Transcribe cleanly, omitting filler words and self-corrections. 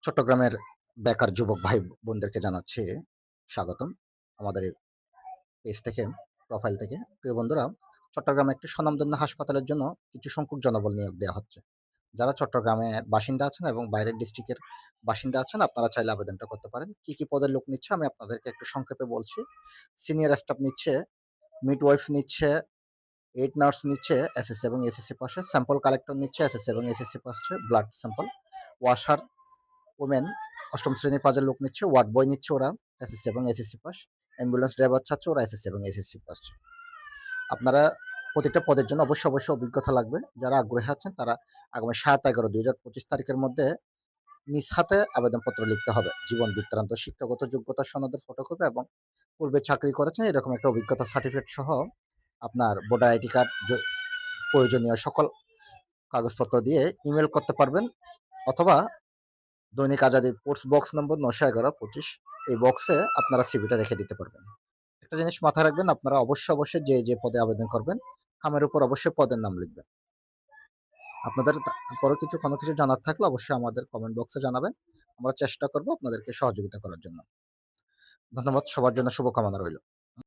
চট্টগ্রামের বেকার যুবক ভাই বোনদেরকে জানাচ্ছি স্বাগতম আমাদের এই পেজ থেকে, প্রোফাইল থেকে। প্রিয় বন্ধুরা, চট্টগ্রামে একটি স্বনামধন্য হাসপাতালের জন্য কিছু সংখ্যক জনবল নিয়োগ দেওয়া হচ্ছে। যারা চট্টগ্রামের বাসিন্দা আছেন এবং বাইরের ডিস্ট্রিক্টের বাসিন্দা আছেন, আপনারা চাইলে আবেদনটা করতে পারেন। কি কি পদের লোক নিচ্ছে আমি আপনাদেরকে একটু সংক্ষেপে বলছি। সিনিয়র স্টাফ নিচ্ছে, মিডওয়াইফ নিচ্ছে, 8 নার্স নিচ্ছে এসএসসি এবং এসএসসি পাশে, স্যাম্পল কালেক্টর নিচ্ছে এসএসসি এবং এসএসসি পাশে, ব্লাড স্যাম্পল, ওয়াশার ওমেন ৮ম শ্রেণীর পাজের লোক নিচ্ছে, ওয়ার্ড বয় নিচ্ছে ওরা এসএসসি এবং এসএসসি পাস, অ্যাম্বুলেন্স ড্রাইভার চাচ্ছে ওরা এসএসসি এবং এসএসসি পাস। আপনারা প্রতিটা পদের জন্য অবশ্যই অভিজ্ঞতা লাগবে। যারা আগ্রহী আছেন তারা আগামী ৭/১১/২০২৫ তারিখের মধ্যে নিজ হাতে আবেদনপত্র লিখতে হবে। জীবন বৃত্তান্ত, শিক্ষাগত যোগ্যতা সনদের ফটোকপি এবং পূর্বে চাকরি করেছেন এরকম একটা অভিজ্ঞতা সার্টিফিকেট সহ আপনার ভোটার আইডি কার্ড, প্রয়োজনীয় সকল কাগজপত্র দিয়ে ইমেল করতে পারবেন, অথবা দৈনিক আজাদী পোস্ট বক্স নম্বর ৯১১-২৫ এই বক্সে আপনারা সিভিটা রেখে দিতে পারবেন। একটা জিনিস মাথায় রাখবেন, আপনারা অবশ্যই যে পদে আবেদন করবেন খামের উপর অবশ্যই পদের নাম লিখবেন। আপনাদের পরে কোনো কিছু জানার থাকলে অবশ্যই আমাদের কমেন্ট বক্সে জানাবেন। আমরা চেষ্টা করব আপনাদেরকে সহযোগিতা করার জন্য। ধন্যবাদ, সবার জন্য শুভকামনা রইল।